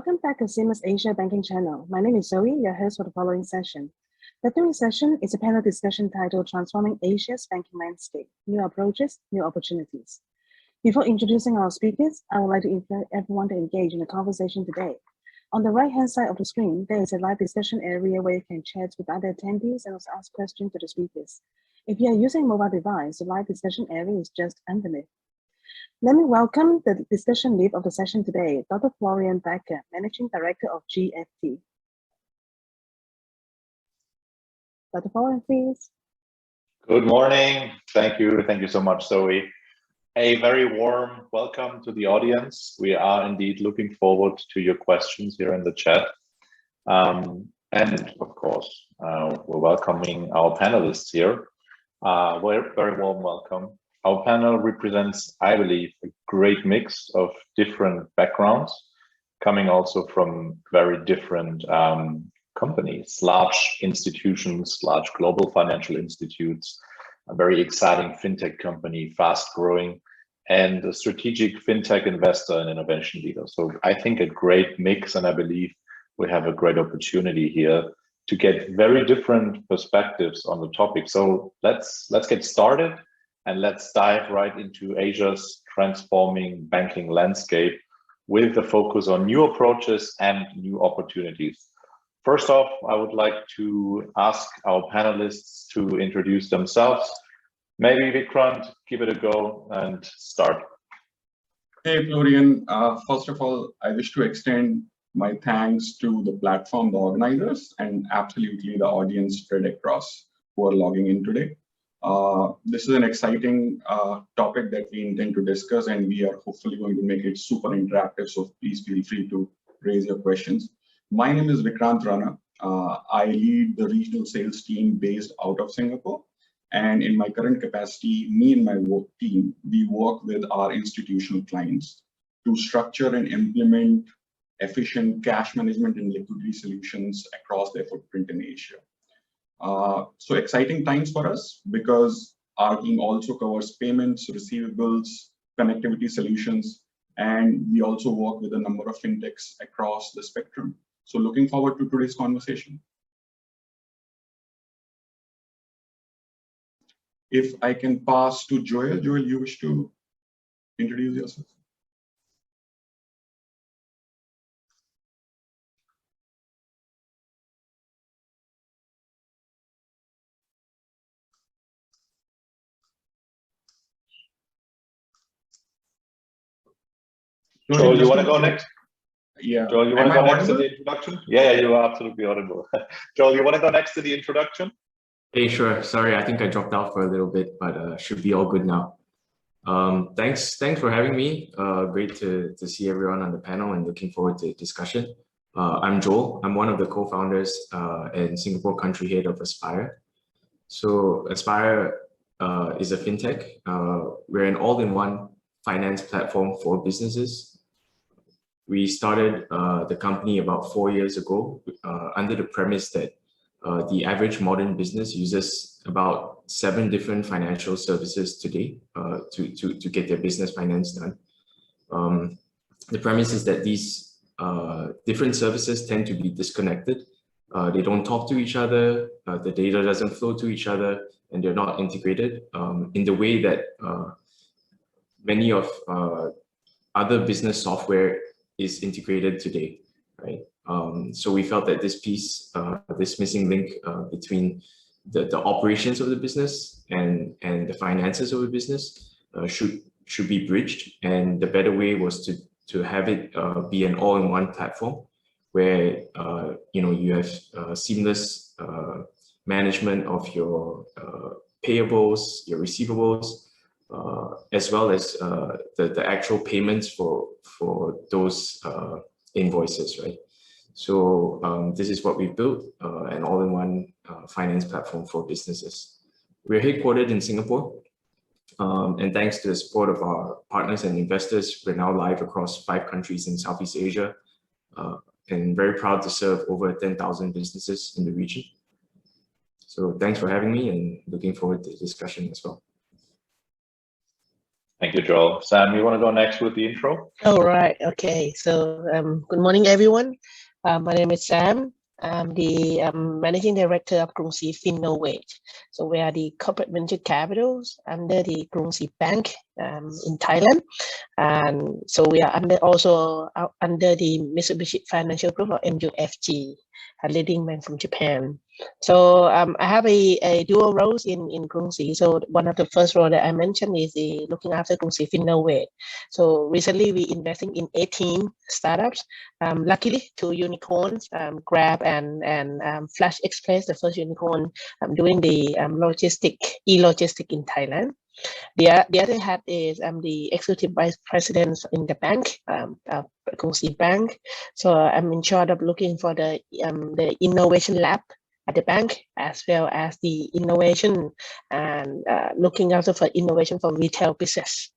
Welcome back to Seamless Asia Banking Channel. My name is Zoe, your host for the following session. The third session is a panel discussion titled Transforming Asia's Banking Landscape, New Approaches, New Opportunities. Before introducing our speakers, I would like to invite everyone to engage in the conversation today. On the right-hand side of the screen, there is a live discussion area where you can chat with other attendees and also ask questions to the speakers. If you are using a mobile device, the live discussion area is just underneath. Let me welcome the discussion lead of the session today, Dr. Florian Becker, Managing Director of GFT. Dr. Florian, please. Good morning. Thank you. Thank you so much, Zoe. A very warm welcome to the audience. We are indeed looking forward to your questions here in the chat. And of course, we're welcoming our panelists here. Very warm welcome. Our panel represents, I believe, a great mix of different backgrounds, coming also from very different companies, large institutions, large global financial institutes, a very exciting fintech company, fast growing, and a strategic fintech investor and innovation leader. So I think a great mix, and I believe we have a great opportunity here to get very different perspectives on the topic. So let's get started. And let's dive right into Asia's transforming banking landscape with the focus on new approaches and new opportunities. First off, I would like to ask our panelists to introduce themselves. Maybe Vikrant, give it a go and start. Hey, Florian. First of all, I wish to extend my thanks to the platform, the organizers, and absolutely the audience spread across who are logging in today. This is an exciting topic that we intend to discuss, and we are hopefully going to make it super interactive. So please feel free to raise your questions. My name is Vikrant Rana. I lead the regional sales team based out of Singapore. And in my current capacity, me and my work team, we work with our institutional clients to structure and implement efficient cash management and liquidity solutions across their footprint in Asia. So exciting times for us because our team also covers payments, receivables, connectivity solutions, and we also work with a number of fintechs across the spectrum. So looking forward to today's conversation. If I can pass to Joel. Joel, you wish to introduce yourself? Joel, you want to go next? Yeah. Joel, you want to go next to the introduction? Yeah, you are absolutely audible. Joel, you want to go next to the introduction? Hey, sure. Sorry, I think I dropped out for a little bit, but should be all good now. Thanks for having me. Great to see everyone on the panel and looking forward to the discussion. I'm Joel. I'm one of the co-founders and Singapore country head of Aspire. So Aspire is a fintech. We're an all-in-one finance platform for businesses. We started the company about 4 years ago under the premise that the average modern business uses about 7 different financial services today to get their business finance done. The premise is that these different services tend to be disconnected. They don't talk to each other, the data doesn't flow to each other, and they're not integrated in the way that many of other business software is integrated today, right? So we felt that this piece, this missing link between the operations of the business and the finances of the business should be bridged. And the better way was to have it be an all-in-one platform where you have seamless management of your payables, your receivables, as well as the actual payments for those invoices, right? So this is what we built, an all-in-one finance platform for businesses. We're headquartered in Singapore, and thanks to the support of our partners and investors, we're now live across 5 countries in Southeast Asia, and very proud to serve over 10,000 businesses in the region. So thanks for having me and looking forward to the discussion as well. Thank you, Joel. Sam, you want to go next with the intro? All right. Okay. So good morning, everyone. My name is Sam. I'm the Managing Director of Krungsri Finnovate. So we are the corporate venture capitals under the Krungsri Bank in Thailand. And so we are also under the Mitsubishi Financial Group, or MUFG, a leading bank from Japan. So I have a dual roles in Krungsri. So one of the first role that I mentioned is looking after Krungsri Finnovate. So recently we investing in 18 startups. Luckily, 2 unicorns, Grab and Flash Express, the first unicorn, doing the e-logistic in Thailand. The other hat is I'm the executive vice president in the bank, Krungsri Bank. So I'm in charge of looking for the innovation lab at the bank, as well as the innovation and looking after for innovation for retail business.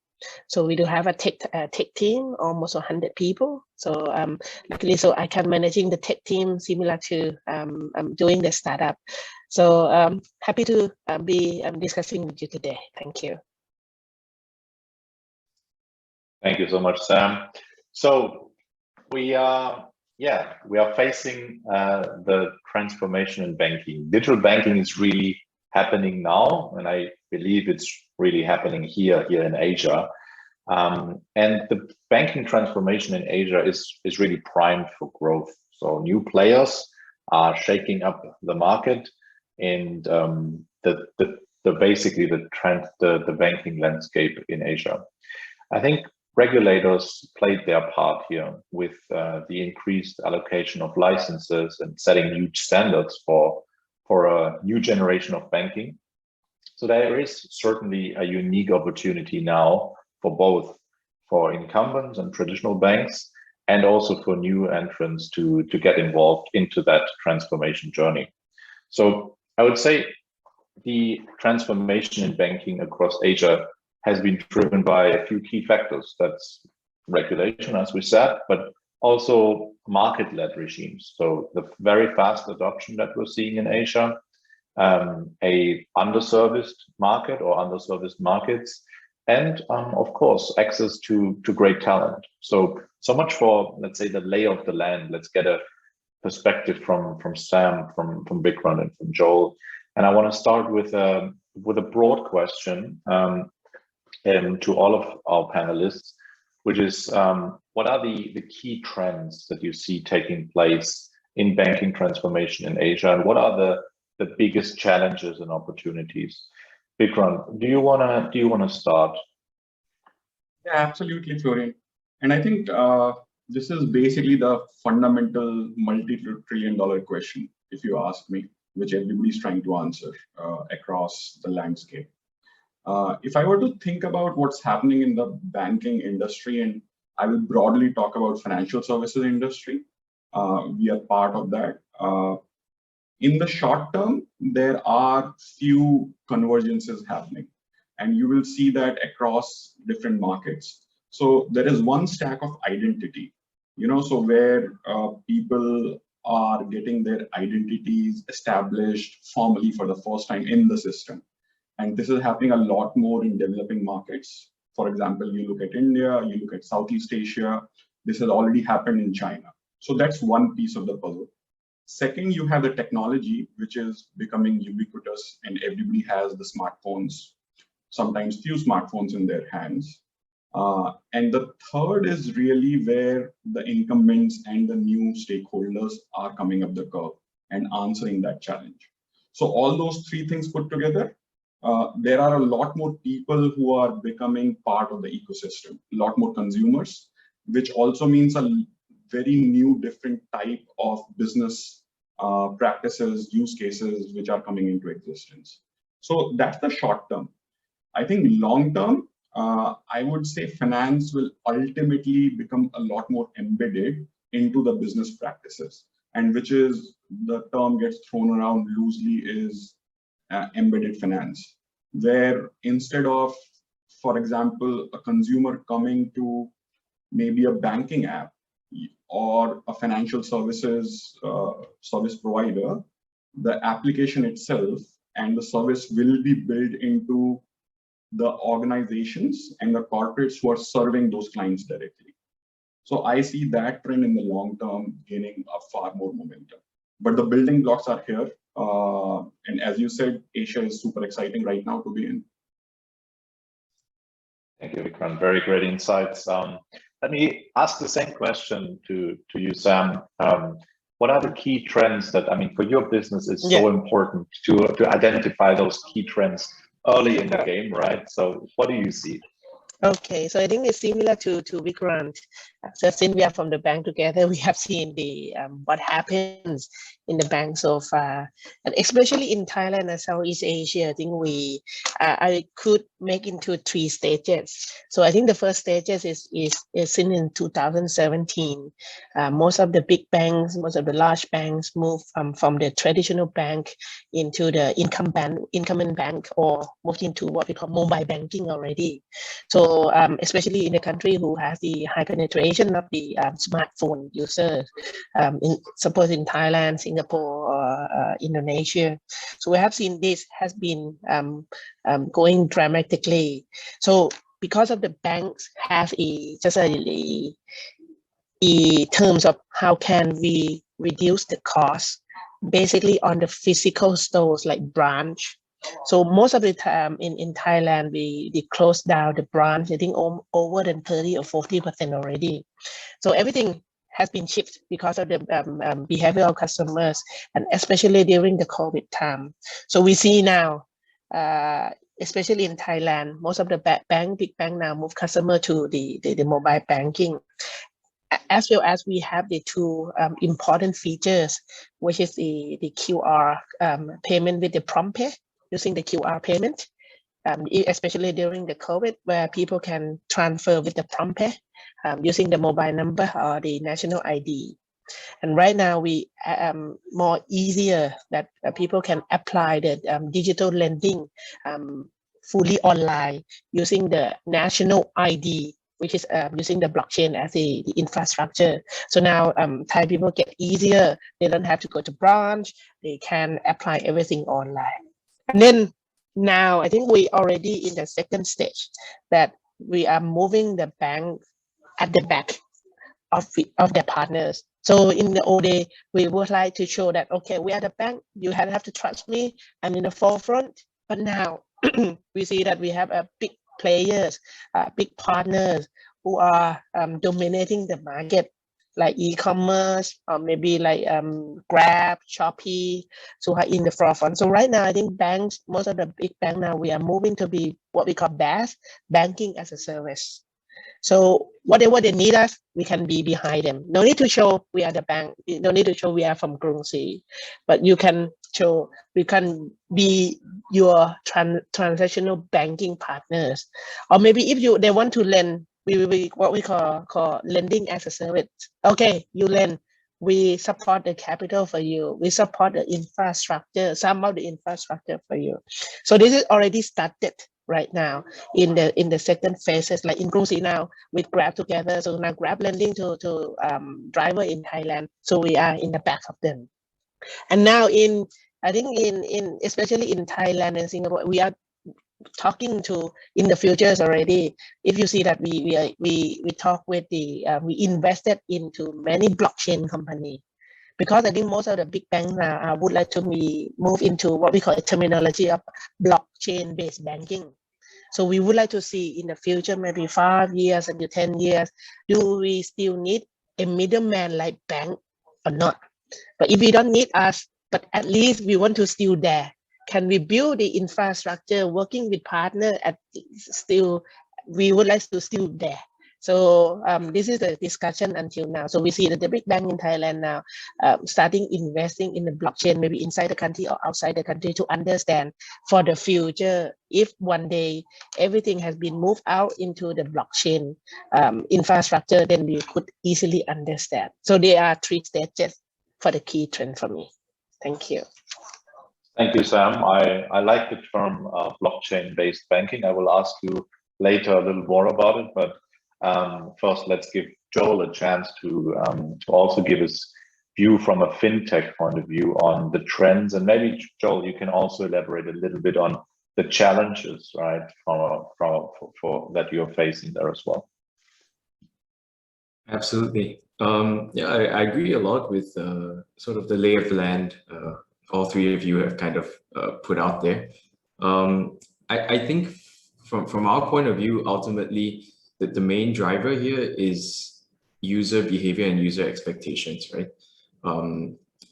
So we do have a tech team, almost 100 people. So luckily, so I can managing the tech team similar to doing the startup. So happy to be discussing with you today. Thank you. Thank you so much, Sam. So we are facing the transformation in banking. Digital banking is really happening now, and I believe it's really happening here in Asia. And the banking transformation in Asia is really primed for growth. So new players are shaking up the market, and basically the banking landscape in Asia. I think regulators played their part here with the increased allocation of licenses and setting huge standards for a new generation of banking. So there is certainly a unique opportunity now for both, for incumbents and traditional banks, and also for new entrants to get involved into that transformation journey. So I would say the transformation in banking across Asia has been driven by a few key factors. That's regulation, as we said, but also market-led regimes. So the very fast adoption that we're seeing in Asia, a underserviced market or underserviced markets, and of course, access to great talent. So much for, let's say, the lay of the land. Let's get a perspective from Sam, from Bikram, and from Joel. And I want to start with a broad question to all of our panelists, which is what are the key trends that you see taking place in banking transformation in Asia, and what are the biggest challenges and opportunities? Bikram, do you wanna start? Yeah, absolutely, Florian. And I think this is basically the fundamental multi-trillion-dollar question, if you ask me, which everybody's trying to answer across the landscape. If I were to think about what's happening in the banking industry, and I will broadly talk about financial services industry, we are part of that. In the short term, there are few convergences happening, and you will see that across different markets. So there is one stack of identity, so where people are getting their identities established formally for the first time in the system. And this is happening a lot more in developing markets. For example, you look at India, you look at Southeast Asia, this has already happened in China. So that's one piece of the puzzle. Second, you have the technology, which is becoming ubiquitous, and everybody has the smartphones, sometimes few smartphones in their hands. And the third is really where the incumbents and the new stakeholders are coming up the curve and answering that challenge. So all those three things put together, there are a lot more people who are becoming part of the ecosystem, a lot more consumers, which also means a very new, different type of business practices, use cases, which are coming into existence. So that's the short term. I think long term, I would say finance will ultimately become a lot more embedded into the business practices, and which is the term gets thrown around loosely is embedded finance, where instead of, for example, a consumer coming to maybe a banking app or a financial services service provider, the application itself and the service will be built into the organizations and the corporates who are serving those clients directly. So I see that trend in the long term gaining a far more momentum. But the building blocks are here. And as you said, Asia is super exciting right now to be in. Thank you, Vikram. Very great insights. Let me ask the same question to you, Sam. What are the key trends that, I mean, for your business is so important to identify those key trends early in the game, right? So what do you see? Okay, so I think it's similar to Vikrant. So since we are from the bank together, we have seen the what happens in the bank so far, and especially in Thailand and Southeast Asia. I think I could make into 3 stages. So I think the first stages is seen in 2017. Most of the big banks, most of the large banks move from the traditional bank into the incumbent bank, or moved into what we call mobile banking already. So especially in the country who has the high penetration of the smartphone users, suppose in Thailand, Singapore, or Indonesia. So we have seen this has been going dramatically. So because of the banks have terms of how can we reduce the cost, basically on the physical stores like branch. So most of the time in Thailand, we closed down the branch, I think over than 30 or 40% already. So everything has been shifted because of the behavior of customers, and especially during the COVID time. So we see now, especially in Thailand, most of the big bank now move customer to the mobile banking. As well as we have the 2 important features, which is the QR payment with the prompt pay, using the QR payment, especially during the COVID, where people can transfer with the prompt pay using the mobile number or the national ID. And right now we more easier that people can apply the digital lending fully online using the national ID, which is using the blockchain as the infrastructure. So now Thai people get easier. They don't have to go to branch. They can apply everything online. And then now I think we already in the second stage that we are moving the bank at the back of their partners. So in the old day, we would like to show that, okay, we are the bank, you have to trust me, I'm in the forefront. But now we see that we have big players, big partners who are dominating the market, like e-commerce, or maybe like Grab, Shopee, so are in the forefront. So right now, I think banks, most of the big banks now, we are moving to be what we call BaaS, banking as a service. So whatever they need us, we can be behind them. No need to show we are the bank. No need to show we are from Krungsri, but you can show we can be your transactional banking partners. Or maybe if they want to lend, we will be what we call lending as a service. Okay, you lend, we support the capital for you. We support the infrastructure, some of the infrastructure for you. So this is already started right now in the second phases, like in Krungsri now with Grab together. So now Grab lending to driver in Thailand. So we are in the back of them. And now I think in especially in Thailand and Singapore, we are talking to in the futures already. If you see that we talk with we invested into many blockchain company, because I think most of the big banks now would like to move into what we call a terminology of blockchain based banking. So we would like to see in the future, maybe 5 years and 10 years, do we still need a middleman like bank or not? But if we don't need us, but at least we want to still there. Can we build the infrastructure working with partner we would like to still there. So this is the discussion until now. So we see that the big bank in Thailand now starting investing in the blockchain, maybe inside the country or outside the country, to understand for the future, if one day everything has been moved out into the blockchain infrastructure, then we could easily understand. So there are 3 stages for the key trend for me. Thank you. Thank you, Sam. I like the term blockchain-based banking. I will ask you later a little more about it, but first let's give Joel a chance to also give his view from a fintech point of view on the trends. And maybe, Joel, you can also elaborate a little bit on the challenges, right, for that you're facing there as well. Absolutely. Yeah, I agree a lot with sort of the lay of the land all three of you have kind of put out there. I think from our point of view, ultimately, that the main driver here is user behavior and user expectations, right?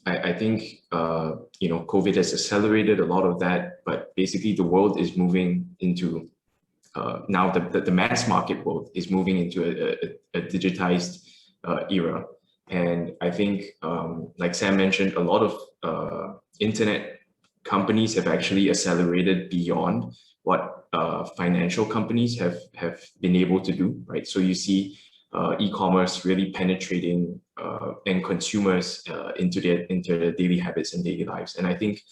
I think COVID has accelerated a lot of that, but basically the world is moving into now the mass market world is moving into a digitized era. And I think, like Sam mentioned, a lot of internet companies have actually accelerated beyond what financial companies have been able to do, right? So you see e-commerce really penetrating and consumers into their daily habits and daily lives. And I think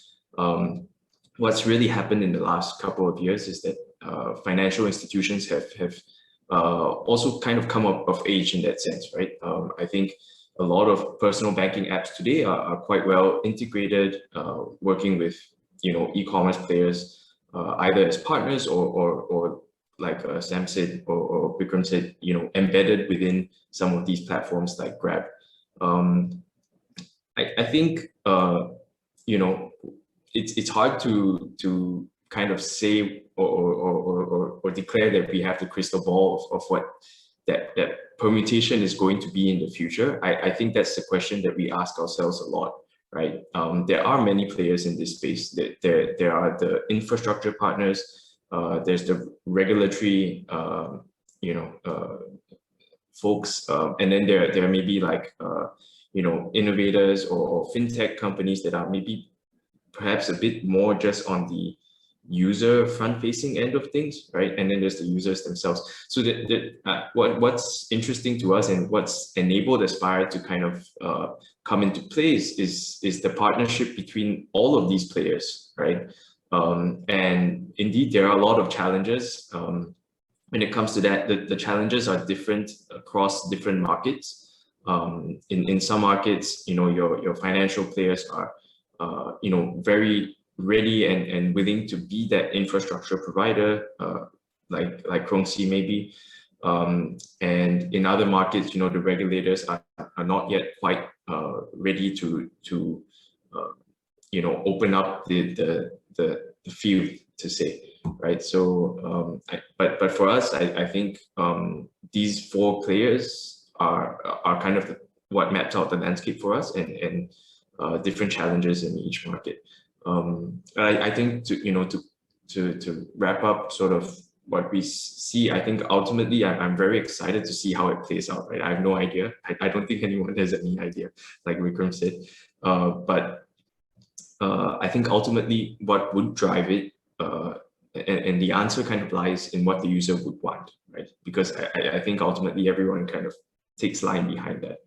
what's really happened in the last couple of years is that financial institutions have also kind of come up of age in that sense, right? I think a lot of personal banking apps today are quite well integrated, working with e-commerce players, either as partners or like Sam said or Vikram said, embedded within some of these platforms like Grab. I think it's hard to kind of say or declare that we have the crystal ball of what that permutation is going to be in the future. I think that's the question that we ask ourselves a lot, right? There are many players in this space. There are the infrastructure partners. There's the regulatory, folks, and then there may be like innovators or fintech companies that are maybe perhaps a bit more just on the user front-facing end of things, right? And then there's the users themselves. So what's interesting to us and what's enabled Aspire to kind of come into place is the partnership between all of these players, right? And indeed, there are a lot of challenges when it comes to that. The challenges are different across different markets. In some markets, your financial players are very ready and willing to be that infrastructure provider, like Krongsi maybe. And in other markets, the regulators are not yet quite ready to open up the field, to say, right? So, but for us, I think these four players are kind of what maps out the landscape for us, and different challenges in each market. I think to wrap up sort of what we see, I think ultimately I'm very excited to see how it plays out, right? I have no idea. I don't think anyone has any idea, like Vikram said. But I think ultimately what would drive it, and the answer kind of lies in what the user would want, right? Because I think ultimately everyone kind of takes line behind that.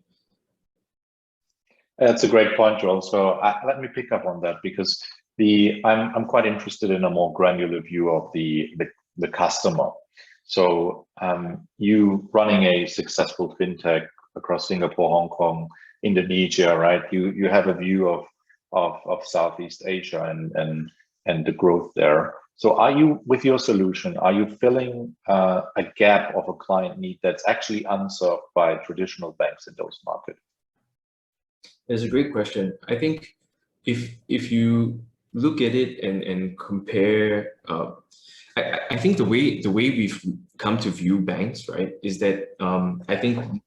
That's a great point, Joel. So let me pick up on that, because I'm quite interested in a more granular view of the customer. So you running a successful fintech across Singapore, Hong Kong, Indonesia, right? You have a view of Southeast Asia and the growth there. So are you, with your solution, are you filling a gap of a client need that's actually unserved by traditional banks in those markets? That's a great question. I think if you look at it and compare, I think the way we've come to view banks, right, is that I think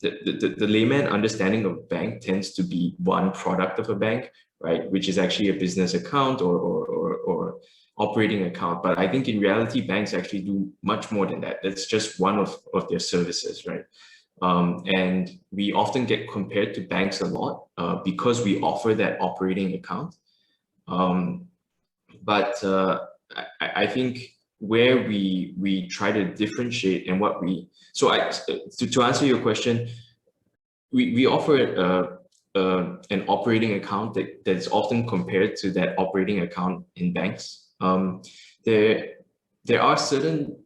the layman understanding of bank tends to be one product of a bank, right, which is actually a business account or operating account. But I think in reality, banks actually do much more than that. That's just one of their services, right? And we often get compared to banks a lot because we offer that operating account. But I think where we try to differentiate and what we, so to answer your question, we offer an operating account that's often compared to that operating account in banks. There are certain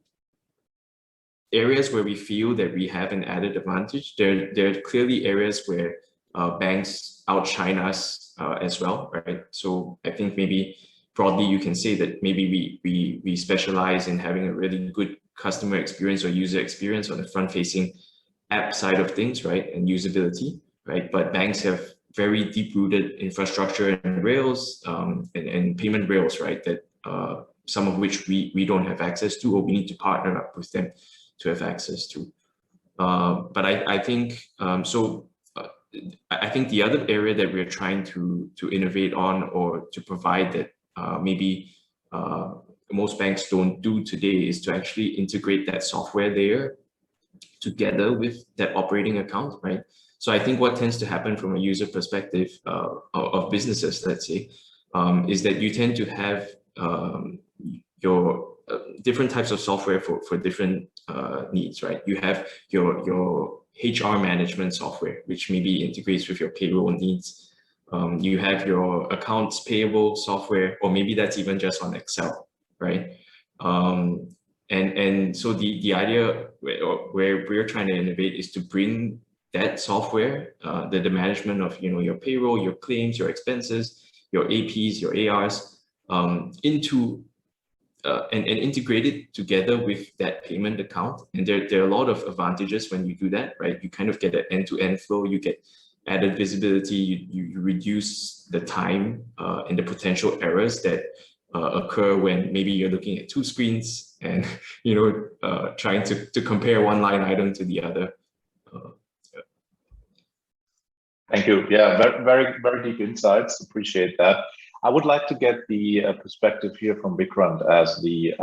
areas where we feel that we have an added advantage. There are clearly areas where banks outshine us as well, right? So I think maybe broadly, you can say that maybe we specialize in having a really good customer experience or user experience on the front-facing app side of things, right, and usability, right? But banks have very deep-rooted infrastructure and rails and payment rails, right, that some of which we don't have access to, or we need to partner up with them to have access to. But I think I think the other area that we're trying to innovate on, or to provide that maybe most banks don't do today, is to actually integrate that software layer together with that operating account, right? So I think what tends to happen from a user perspective of businesses, let's say, is that you tend to have your different types of software for different needs, right? You have your HR management software, which maybe integrates with your payroll needs. You have your accounts payable software, or maybe that's even just on Excel, right? And so the idea where we're trying to innovate is to bring that software, the management of your payroll, your claims, your expenses, your APs, your ARs, into and integrate it together with that payment account. And there are a lot of advantages when you do that, right? You kind of get an end-to-end flow, you get added visibility, you reduce the time and the potential errors that occur when maybe you're looking at two screens and trying to compare one line item to the other. Thank you. Yeah, very deep insights. Appreciate that. I would like to get the perspective here from Vikrant as the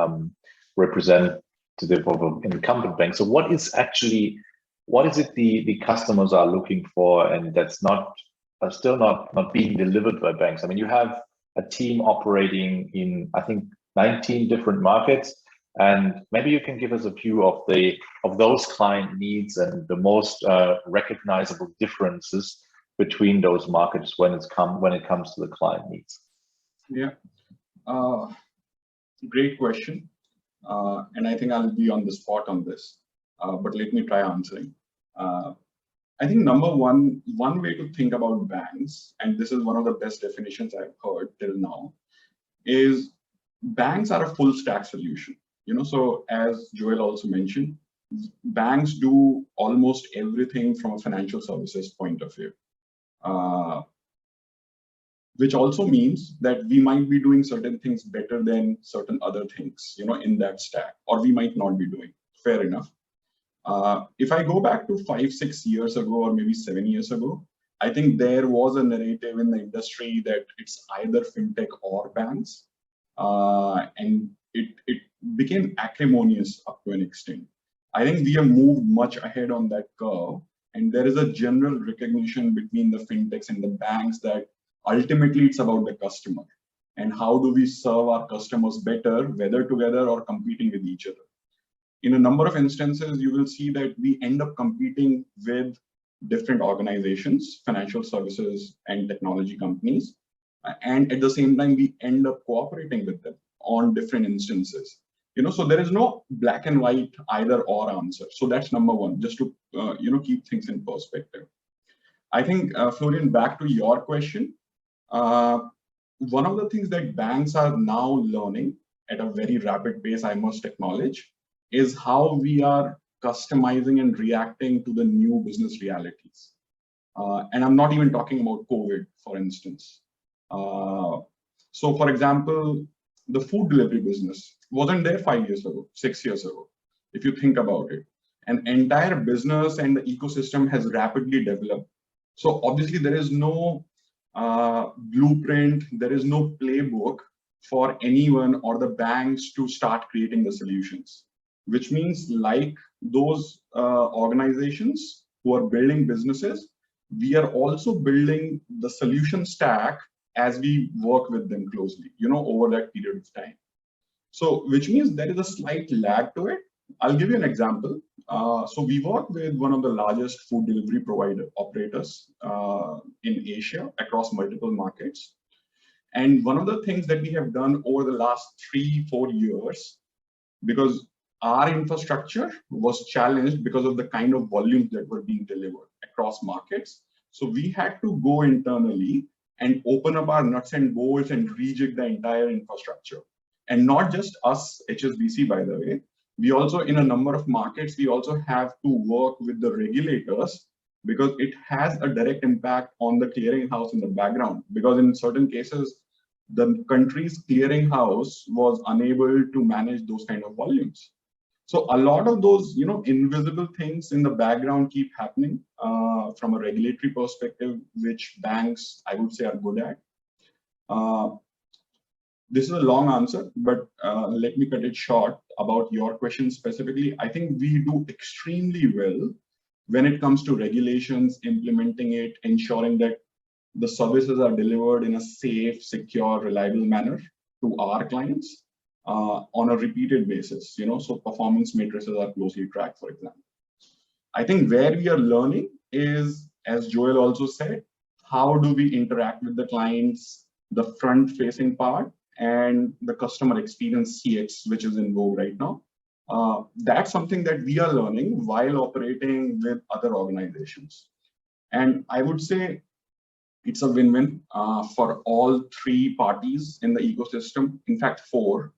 representative of an incumbent bank. So what is it the customers are looking for, and that's still not being delivered by banks? I mean, you have a team operating in, I think, 19 different markets, and maybe you can give us a few of those client needs and the most recognizable differences between those markets when it comes to the client needs. Yeah, great question, and I think I'll be on the spot on this, but let me try answering. I think number one way to think about banks, and this is one of the best definitions I've heard till now, is banks are a full stack solution. So as Joel also mentioned, banks do almost everything from a financial services point of view. Which also means that we might be doing certain things better than certain other things, in that stack, or we might not be doing. Fair enough. If I go back to 5-6 years ago, or maybe 7 years ago, I think there was a narrative in the industry that it's either fintech or banks, and it became acrimonious up to an extent. I think we have moved much ahead on that curve, and there is a general recognition between the fintechs and the banks that ultimately it's about the customer and how do we serve our customers better, whether together or competing with each other. In a number of instances, you will see that we end up competing with different organizations, financial services and technology companies, and at the same time we end up cooperating with them on different instances. So there is no black and white either or answer. So that's number one, just to keep things in perspective. I think, Florian, back to your question, one of the things that banks are now learning at a very rapid pace, I must acknowledge, is how we are customizing and reacting to the new business realities. And I'm not even talking about COVID, for instance. So for example, the food delivery business wasn't there 5 years ago, 6 years ago, if you think about it. An entire business and the ecosystem has rapidly developed. So obviously there is no blueprint, there is no playbook for anyone or the banks to start creating the solutions, which means like those organizations who are building businesses, we are also building the solution stack as we work with them closely, over that period of time. So which means there is a slight lag to it. I'll give you an example. So we work with one of the largest food delivery operators in Asia across multiple markets. And one of the things that we have done over the last 3-4 years, because our infrastructure was challenged because of the kind of volumes that were being delivered across markets. So we had to go internally and open up our nuts and bolts and rejig the entire infrastructure. And not just us, HSBC, by the way. We also, in a number of markets, we also have to work with the regulators because it has a direct impact on the clearinghouse in the background. Because in certain cases, the country's clearinghouse was unable to manage those kind of volumes. So a lot of those, invisible things in the background keep happening from a regulatory perspective, which banks, I would say, are good at. This is a long answer, but let me cut it short about your question specifically. I think we do extremely well when it comes to regulations, implementing it, ensuring that the services are delivered in a safe, secure, reliable manner to our clients on a repeated basis, so performance matrices are closely tracked, for example. I think where we are learning is, as Joel also said, how do we interact with the clients, the front-facing part, and the customer experience CX, which is in vogue right now. That's something that we are learning while operating with other organizations. And I would say it's a win-win for all three parties in the ecosystem. In fact, four.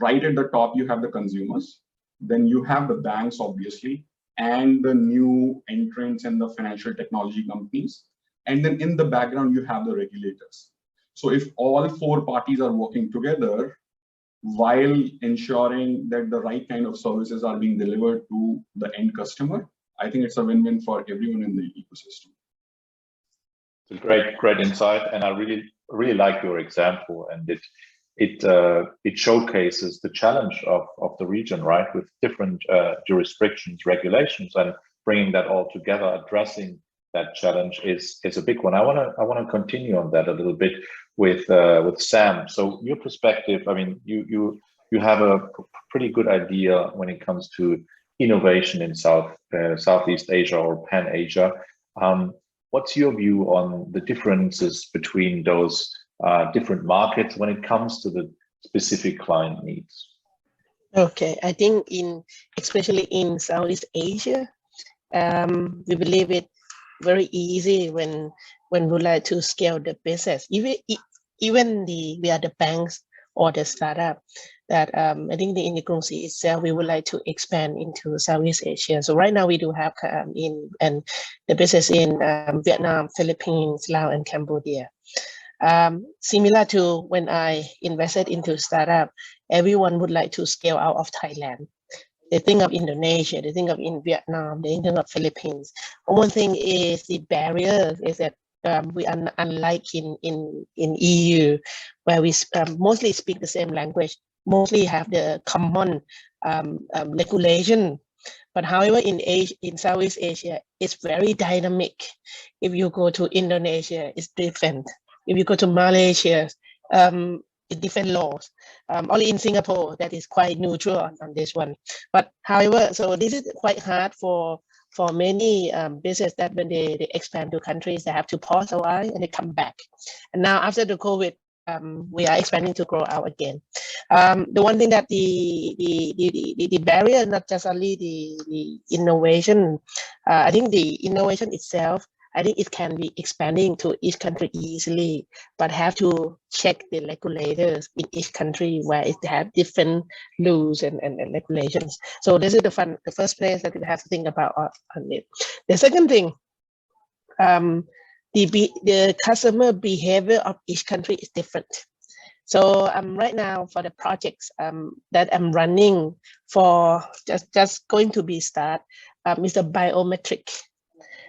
Right at the top, you have the consumers. Then you have the banks, obviously, and the new entrants and the financial technology companies. And then in the background, you have the regulators. So if all four parties are working together while ensuring that the right kind of services are being delivered to the end customer, I think it's a win-win for everyone in the ecosystem. It's a great insight, and I really like your example, and it showcases the challenge of the region, right, with different jurisdictions, regulations, and bringing that all together, addressing that challenge is a big one. I want to continue on that a little bit with Sam. So your perspective, I mean, you have a pretty good idea when it comes to innovation in Southeast Asia or Pan Asia. What's your view on the differences between those different markets when it comes to the specific client needs? Okay, I think especially in Southeast Asia, we believe it very easy when we like to scale the business. Even we are the banks or the startup that I think the Indigrungsi itself, we would like to expand into Southeast Asia. So right now we do have the business in Vietnam, Philippines, Laos, and Cambodia. Similar to when I invested into startup, everyone would like to scale out of Thailand. They think of Indonesia, they think of in Vietnam, they think of Philippines. One thing is the barrier is that we are unlike in EU, where we mostly speak the same language, mostly have the common regulation. But however, in Southeast Asia, it's very dynamic. If you go to Indonesia, it's different. If you go to Malaysia, it's different laws. Only in Singapore, that is quite neutral on this one. But however, so this is quite hard for many business that when they expand to countries, they have to pause a while and they come back. And now after the COVID, we are expanding to grow out again. The one thing that the barrier, not just only the innovation, I think the innovation itself, I think it can be expanding to each country easily, but have to check the regulators in each country where it have different rules and regulations. So this is the first place that we have to think about on it. The second thing, the customer behavior of each country is different. So right now for the projects that I'm running for just going to be start is the biometric.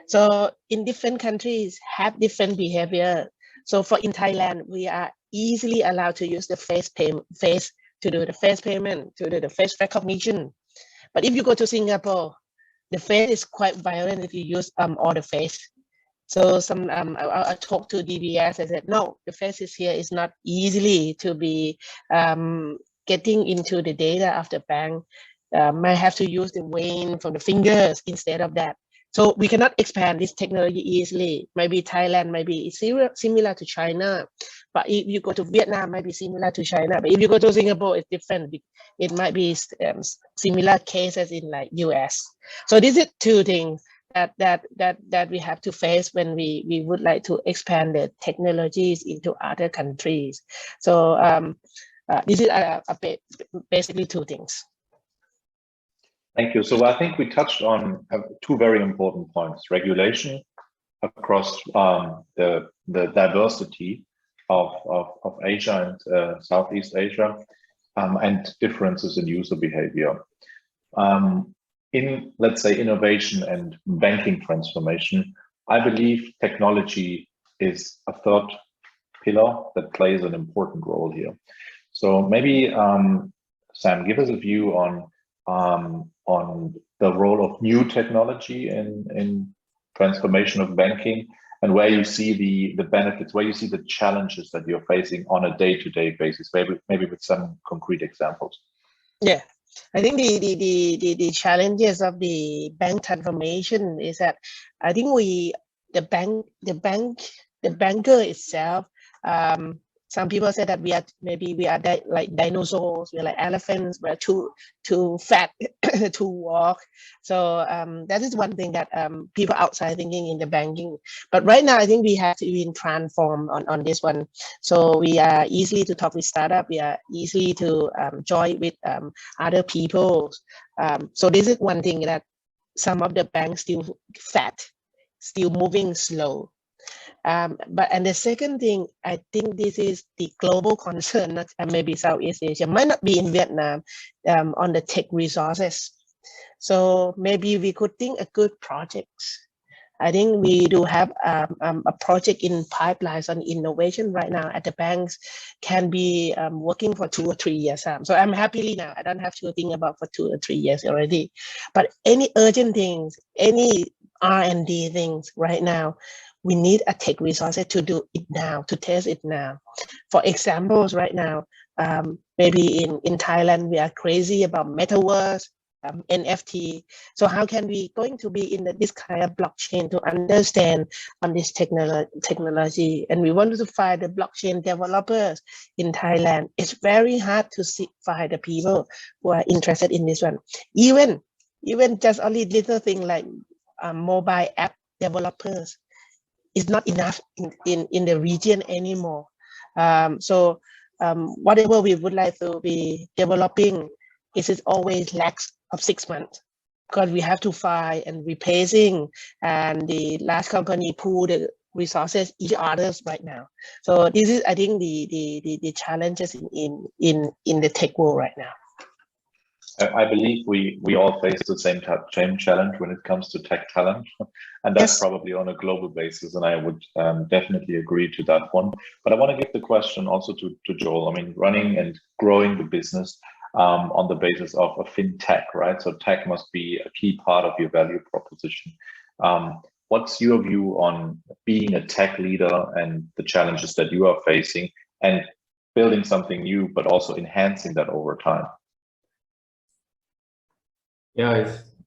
So in different countries have different behavior. So in Thailand, we are easily allowed to use the face to do the face payment, to do the face recognition. But if you go to Singapore, the face is quite violent if you use all the face. So I talked to DBS, I said, no, the face here is not easily to be getting into the data of the bank. Might have to use the vein from the fingers instead of that. So we cannot expand this technology easily. Maybe Thailand might be similar to China, but if you go to Vietnam, might be similar to China. But if you go to Singapore, it's different. It might be similar cases in like US. So these are two things that we have to face when we would like to expand the technologies into other countries. So this is basically two things. Thank you. So I think we touched on two very important points: regulation across the diversity of Asia and Southeast Asia, and differences in user behavior. In, let's say, innovation and banking transformation, I believe technology is a third pillar that plays an important role here. So maybe, Sam, give us a view on the role of new technology in transformation of banking, and where you see the benefits, where you see the challenges that you're facing on a day-to-day basis, maybe with some concrete examples. Yeah, I think the challenges of the bank transformation is that I think the banker itself. Some people say that we are like dinosaurs, we are like elephants, we're too fat to walk. So that is one thing that people outside thinking in the banking. But right now, I think we have to be transformed on this one. So we are easily to talk with startup. We are easily to join with other people. So this is one thing that some of the banks still fat, still moving slow. And the second thing, I think this is the global concern, and maybe Southeast Asia, might not be in Vietnam, on the tech resources. So maybe we could think a good projects. I think we do have a project in pipelines on innovation right now at the banks, can be working for 2 or 3 years. So I'm happily now, I don't have to think about for 2 or 3 years already. But any urgent things, any R&D things right now, we need a tech resources to do it now, to test it now. For examples, right now, maybe in Thailand, we are crazy about metaverse, NFT. So how can we going to be in this kind of blockchain to understand on this technology? And we wanted to find the blockchain developers in Thailand. It's very hard to find the people who are interested in this one. Even just only little thing like mobile app developers is not enough in the region anymore. So whatever we would like to be developing, is always lacks of 6 months, because we have to file and replacing, and the large company pool the resources each others right now. So this is, I think, the challenges in the tech world right now. I believe we all face the same challenge when it comes to tech talent, and that's Yes. probably on a global basis, and I would definitely agree to that one. But I want to give the question also to Joel. I mean, running and growing the business on the basis of a fintech, right? So tech must be a key part of your value proposition. What's your view on being a tech leader and the challenges that you are facing, and building something new, but also enhancing that over time? Yeah,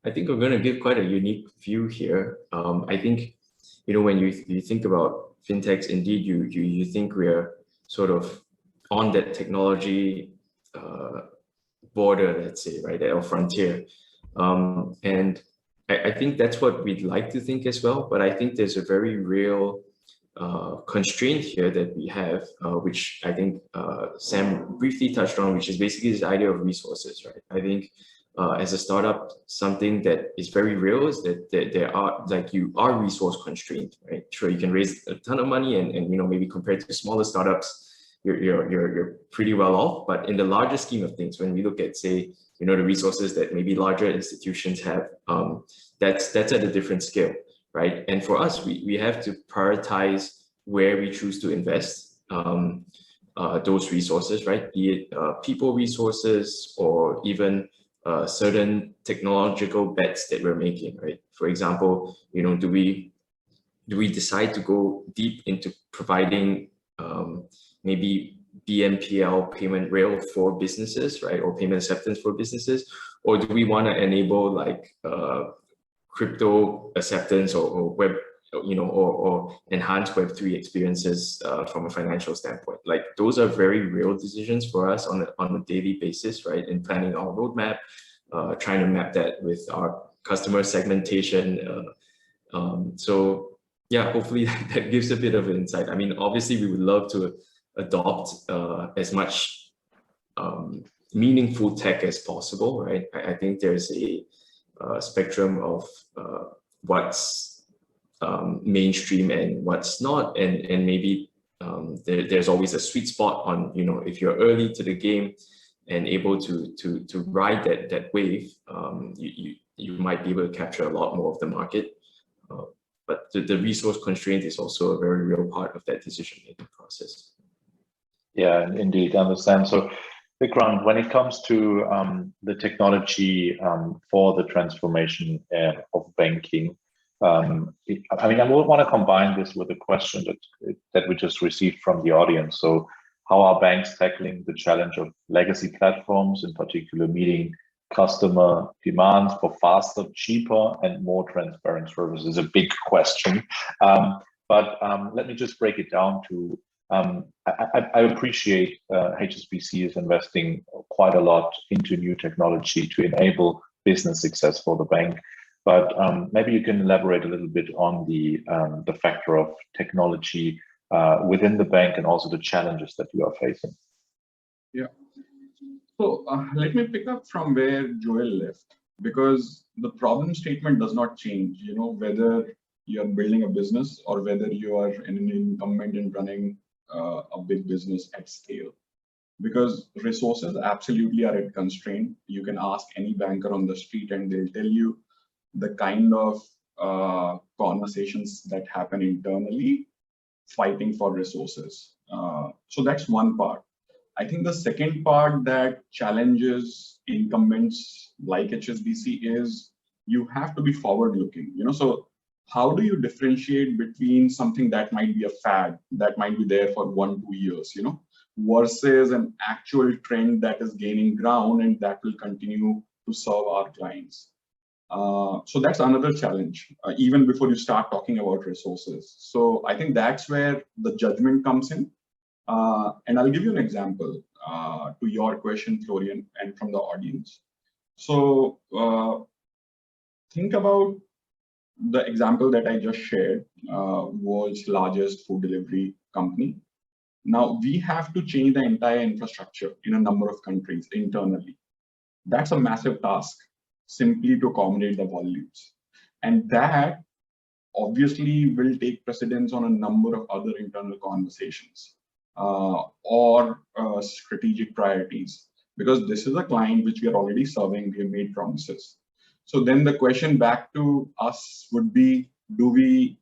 I think we're going to give quite a unique view here. I think, when you think about fintechs, indeed, you think we're sort of on that technology border, let's say, right, or frontier. And I think that's what we'd like to think as well. But I think there's a very real constraint here that we have, which I think Sam briefly touched on, which is basically this idea of resources, right? I think as a startup, something that is very real is that there are, like, you are resource constrained, right? Sure, you can raise a ton of money, and maybe compared to smaller startups, you're pretty well off. But in the larger scheme of things, when we look at, say, the resources that maybe larger institutions have, that's at a different scale, right? And for us, we have to prioritize where we choose to invest those resources, right? Be it people resources, or even certain technological bets that we're making, right? For example, do we decide to go deep into providing maybe BNPL payment rail for businesses, right, or payment acceptance for businesses, or do we want to enable like crypto acceptance or web, or enhance Web3 experiences from a financial standpoint? Like, those are very real decisions for us on a daily basis, right? In planning our roadmap, trying to map that with our customer segmentation, So yeah, hopefully that gives a bit of insight. I mean, obviously we would love to adopt as much meaningful tech as possible, right? I think there's a spectrum of what's mainstream and what's not, and maybe there's always a sweet spot on, you know, if you're early to the game and able to ride that wave, you might be able to capture a lot more of the market. But the resource constraint is also a very real part of that decision-making process. Yeah, indeed, I understand. So, Vikram, when it comes to the technology for the transformation of banking, I mean, I want to combine this with a question that we just received from the audience. So, how are banks tackling the challenge of legacy platforms, in particular meeting customer demands for faster, cheaper, and more transparent services? A big question. But let me just break it down to, I appreciate HSBC is investing quite a lot into new technology to enable business success for the bank. But maybe you can elaborate a little bit on the factor of technology within the bank and also the challenges that you are facing. Yeah. So let me pick up from where Joel left, because the problem statement does not change, you know, whether you're building a business or whether you are an incumbent in running a big business at scale. Because resources absolutely are at constraint. You can ask any banker on the street and they'll tell you the kind of conversations that happen internally fighting for resources. So that's one part. I think the second part that challenges incumbents like HSBC is you have to be forward-looking. You know, so how do you differentiate between something that might be a fad, that might be there for 1-2 years, you know, versus an actual trend that is gaining ground and that will continue to serve our clients? So that's another challenge, even before you start talking about resources. So I think that's where the judgment comes in. And I'll give you an example to your question, Florian, and from the audience. So think about the example that I just shared, world's largest food delivery company. Now we have to change the entire infrastructure in a number of countries internally. That's a massive task, simply to accommodate the volumes. And that obviously will take precedence on a number of other internal conversations. Or strategic priorities, because this is a client which we are already serving, we have made promises. So then the question back to us would be, do we,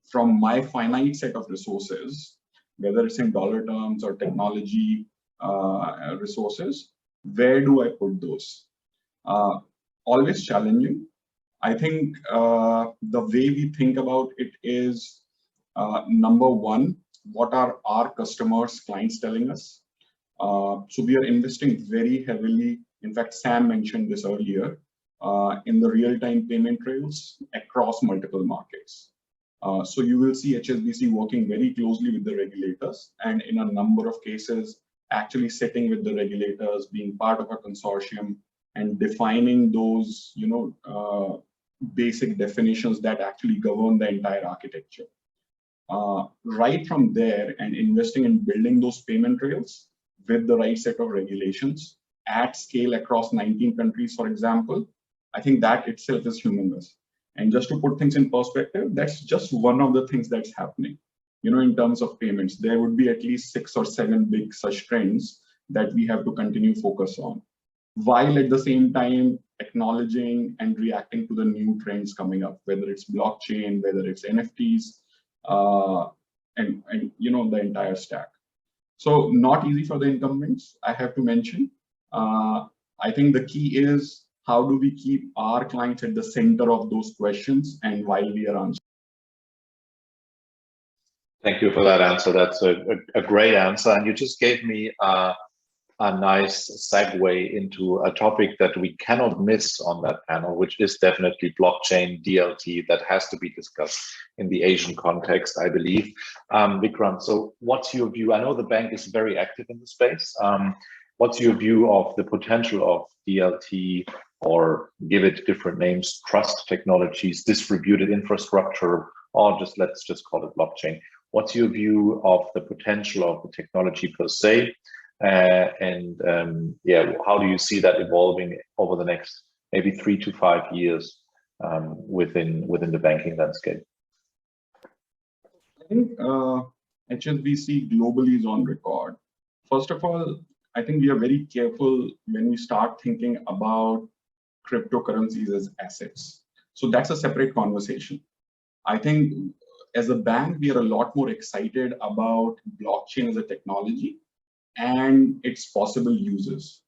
from my finite set of resources, whether it's in dollar terms or technology resources, where do I put those? Always challenging. I think the way we think about it is, number one, what are our customers, clients telling us? So we are investing very heavily. In fact, Sam mentioned this earlier, in the real-time payment rails across multiple markets. So you will see HSBC working very closely with the regulators, and in a number of cases, actually sitting with the regulators, being part of a consortium, and defining those, you know, basic definitions that actually govern the entire architecture. Right from there, and investing in building those payment rails with the right set of regulations at scale across 19 countries, for example, I think that itself is humongous. And just to put things in perspective, that's just one of the things that's happening. You know, in terms of payments, there would be at least 6 or 7 big such trends that we have to continue focus on, while at the same time acknowledging and reacting to the new trends coming up, whether it's blockchain, whether it's NFTs, and you know, the entire stack. So not easy for the incumbents, I have to mention. I think the key is, how do we keep our clients at the center of those questions and while we are answering? Thank you for that answer. That's a great answer. And you just gave me a nice segue into a topic that we cannot miss on that panel, which is definitely blockchain, DLT, that has to be discussed in the Asian context, I believe. Vikram, so what's your view? I know the bank is very active in the space. What's your view of the potential of DLT, or give it different names, trust technologies, distributed infrastructure, or let's just call it blockchain? What's your view of the potential of the technology per se? Yeah, how do you see that evolving over the next maybe 3 to 5 years within the banking landscape? I think HSBC globally is on record. First of all, I think we are very careful when we start thinking about cryptocurrencies as assets. So that's a separate conversation. I think as a bank, we are a lot more excited about blockchain as a technology and its possible uses.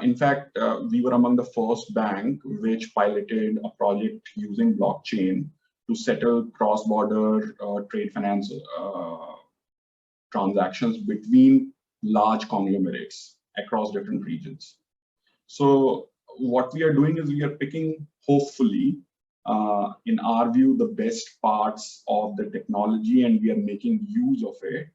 In fact, we were among the first bank which piloted a project using blockchain to settle cross-border trade finance transactions between large conglomerates across different regions. So what we are doing is we are picking, hopefully, in our view, the best parts of the technology, and we are making use of it,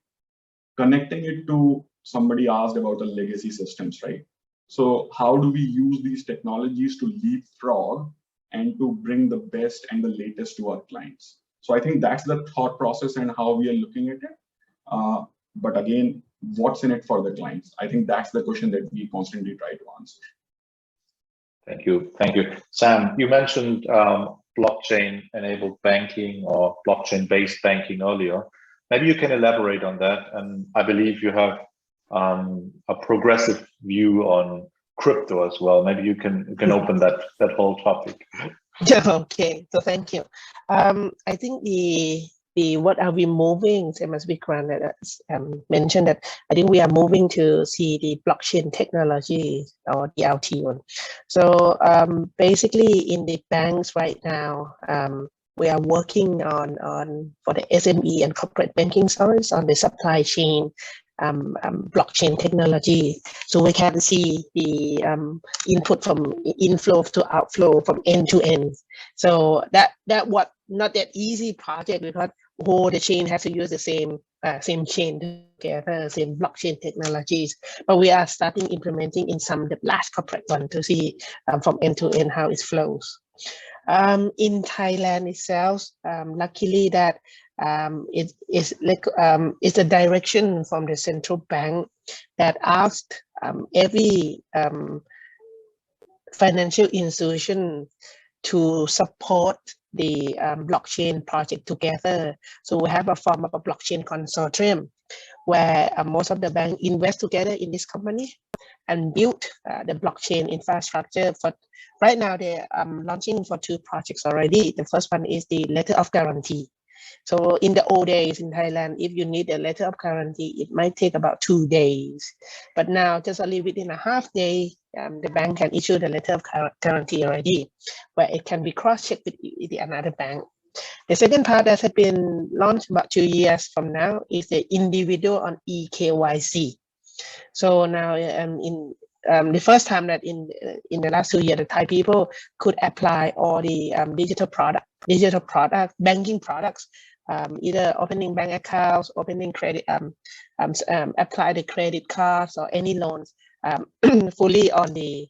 connecting it to, somebody asked about the legacy systems, right? So how do we use these technologies to leapfrog and to bring the best and the latest to our clients? So I think that's the thought process and how we are looking at it. But again, what's in it for the clients? I think that's the question that we constantly try to answer. Thank you. Thank you. Sam, you mentioned blockchain-enabled banking or blockchain-based banking earlier. Maybe you can elaborate on that. And I believe you have a progressive view on crypto as well. Maybe you can open that whole topic. Yeah, okay, so thank you. I think the what are we moving, same as Vikram mentioned, that I think we are moving to see the blockchain technology or the DLT one. So basically in the banks right now, we are working on for the SME and corporate banking service on the supply chain blockchain technology, so we can see the input from inflow to outflow from end to end. So that what not that easy project, because the chain has to use the same chain together, same blockchain technologies. But we are starting implementing in some of the large corporate one to see from end to end how it flows. In Thailand itself, luckily that it's a direction from the central bank that asked every financial institution to support the blockchain project together. So we have a form of a blockchain consortium where most of the bank invest together in this company and build the blockchain infrastructure. For right now, they're launching for 2 projects already. The first one is the letter of guarantee. So in the old days in Thailand, if you need a letter of guarantee, it might take about 2 days. But now, just only within a half day, the bank can issue the letter of guarantee already, where it can be cross-checked with the another bank. The second part that has been launched about 2 years from now is the individual on eKYC. So now in the first time that in the last 2 years, the Thai people could apply all the digital product banking products, either opening bank accounts, opening credit, apply the credit cards or any loans fully on the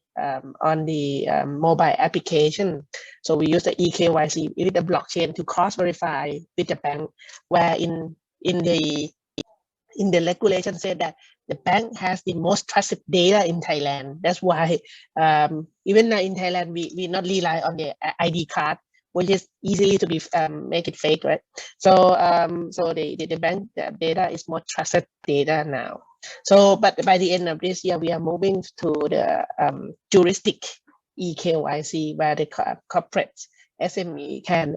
mobile application. So we use the eKYC with the blockchain to cross-verify with the bank, where in the regulation said that the bank has the most trusted data in Thailand. That's why even now in Thailand, we not rely on the ID card, which is easily to be make it fake, right? So so the bank data is more trusted data now. So but by the end of this year, we are moving to the juristic eKYC, where the corporate SME can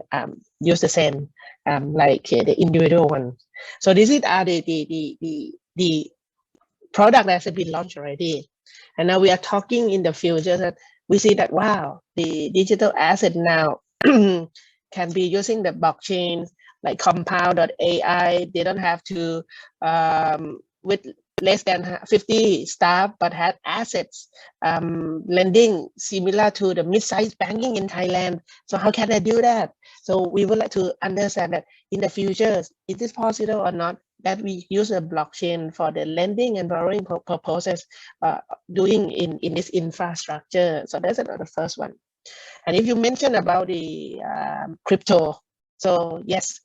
use the same like the individual one. So this is the product that has been launched already, and now we are talking in the future that we see that wow, the digital asset now can be using the blockchain like Compound.ai. They don't have to with less than 50 staff, but had assets lending similar to the mid-sized banking in Thailand. So how can I do that? So we would like to understand that in the future, is this possible or not, that we use a blockchain for the lending and borrowing purposes doing in this infrastructure. So that's the first one. And if you mentioned about the crypto, so yes,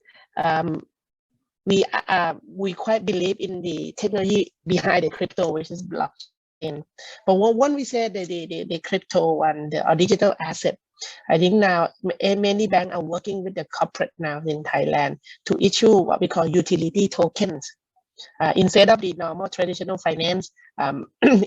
we quite believe in the technology behind the crypto, which is blockchain. But when we said the crypto and the digital asset, I think now many banks are working with the corporate now in Thailand to issue what we call utility tokens instead of the normal traditional finance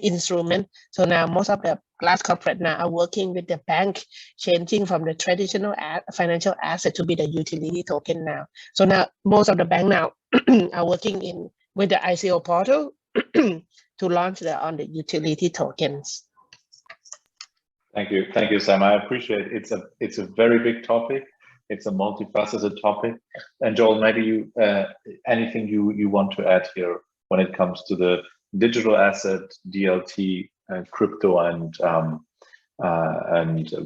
instrument. So now most of the large corporate now are working with the bank, changing from the traditional financial asset to be the utility token now. So now most of the bank now are working with the ICO portal to launch on the utility tokens. Thank you, Sam. I appreciate it. It's a very big topic. It's a multifaceted topic. And Joel, maybe anything you want to add here when it comes to the digital asset, DLT, crypto, and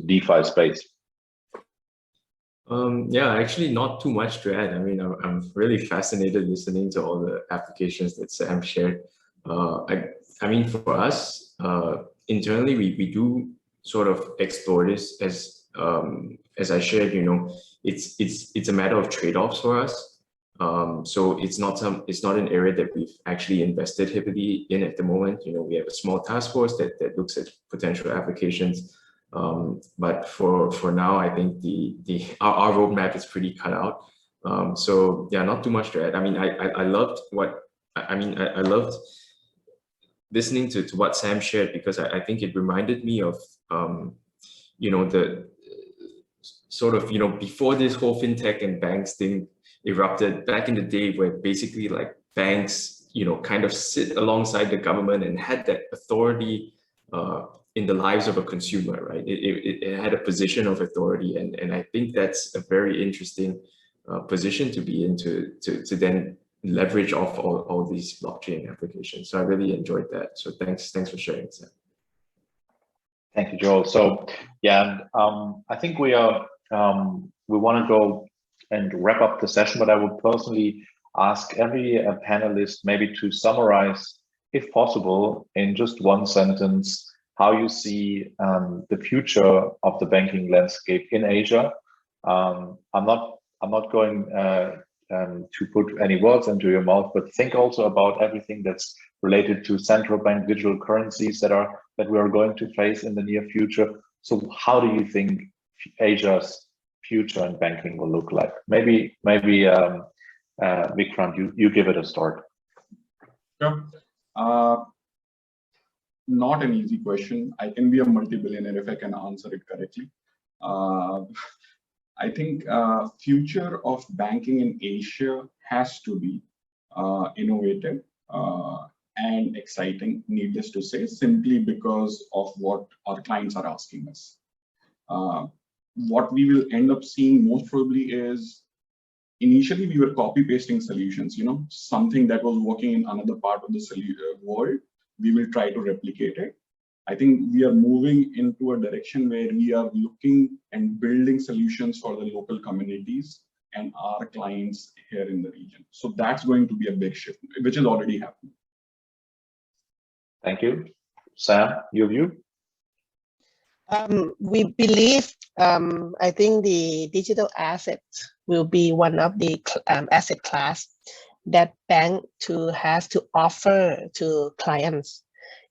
DeFi space? Yeah, actually not too much to add. I mean, I'm really fascinated listening to all the applications that Sam shared. I mean, for us, internally, we do sort of explore this as I shared, you know, it's a matter of trade-offs for us. So it's not an area that we've actually invested heavily in at the moment. You know, we have a small task force that looks at potential applications. But for now, I think our roadmap is pretty cut out. So yeah, not too much to add. I mean, I loved I loved listening to what Sam shared, because I think it reminded me of you know, the sort of, you know, before this whole fintech and banks thing erupted, back in the day, where basically like banks, you know, kind of sit alongside the government and had that authority in the lives of a consumer, right? It had a position of authority, and I think that's a very interesting position to be in, to then leverage off all these blockchain applications. So I really enjoyed that. So thanks for sharing, Sam. Thank you, Joel. So yeah, I think we want to go and wrap up the session, but I would personally ask every panelist maybe to summarize, if possible, in just one sentence, how you see the future of the banking landscape in Asia. I'm not going to put any words into your mouth, but think also about everything that's related to central bank digital currencies that we are going to face in the near future. So how do you think Asia's future in banking will look like? Maybe Vikrant, you give it a start. Sure. Not an easy question. I can be a multi-billionaire if I can answer it correctly. I think future of banking in Asia has to be innovative and exciting, needless to say, simply because of what our clients are asking us. What we will end up seeing most probably is, initially we were copy pasting solutions, you know, something that was working in another part of the world, we will try to replicate it. I think we are moving into a direction where we are looking and building solutions for the local communities and our clients here in the region. So that's going to be a big shift, which is already happening. Thank you. Sam, your view? We believe, I think the digital assets will be one of the asset class that bank has to offer to clients.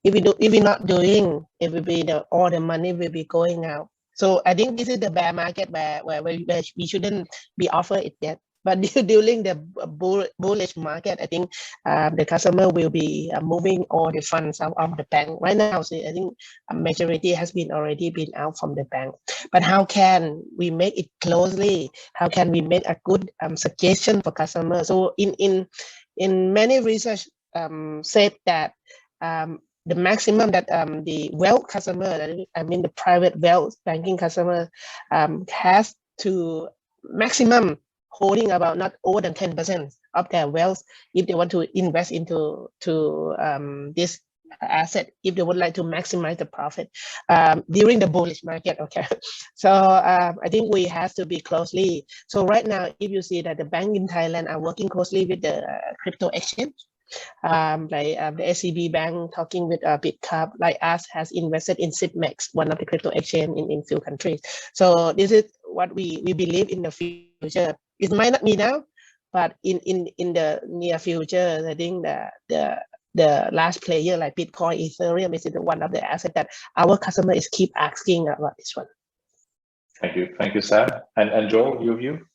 If we're not doing, it will be all the money will be going out. So I think this is the bear market where we shouldn't be offered it yet. But during the bullish market, I think the customer will be moving all the funds out of the bank. Right now, so I think a majority has already been out from the bank. But how can we make it closely? How can we make a good suggestion for customers? So in many research said that the maximum that the wealth customer, I mean the private wealth banking customer, has to maximum holding about not over than 10% of their wealth if they want to invest into this asset, if they would like to maximize the profit during the bullish market. Okay, so I think we have to be closely. So right now, if you see that the bank in Thailand are working closely with the crypto exchange, the SCB Bank talking with BitCup, like us, has invested in Sitmex, one of the crypto exchange in few countries. So this is what we believe in the future. It might not be now, but in the near future, I think the last player like Bitcoin, Ethereum is one of the assets that our customer is keep asking about this one. Thank you, Sam. And Joel, your view?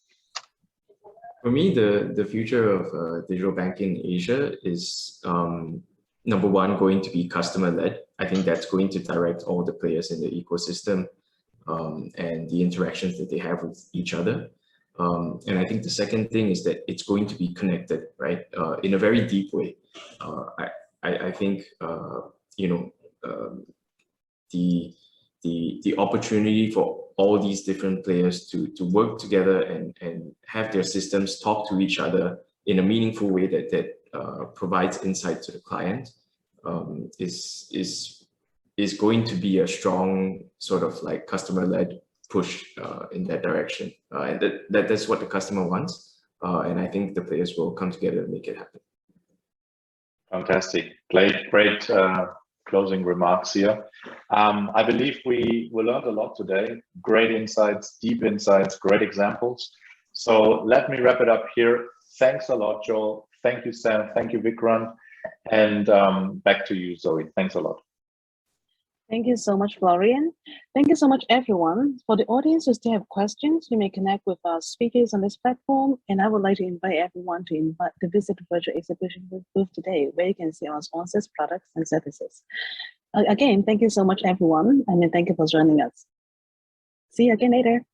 For me, the future of digital banking in Asia is number one, going to be customer led. I think that's going to direct all the players in the ecosystem and the interactions that they have with each other. And I think the second thing is that it's going to be connected, right? In a very deep way. I think the opportunity for all these different players to work together and have their systems talk to each other in a meaningful way that provides insight to the client is going to be a strong sort of like customer-led push in that direction, and that's what the customer wants, and I think the players will come together and make it happen. Fantastic, great closing remarks here. I believe we learned a lot today. Great insights, deep insights, great examples. So let me wrap it up here. Thanks a lot, Joel. Thank you, Sam. Thank you, Vikrant. And back to you, Zoe. Thanks a lot. Thank you so much, Florian. Thank you so much, everyone. For the audience who still have questions, you may connect with our speakers on this platform. And I would like to invite everyone to visit the virtual exhibition booth today, where you can see our sponsors, products, and services. Again, thank you so much, everyone. And thank you for joining us. See you again later.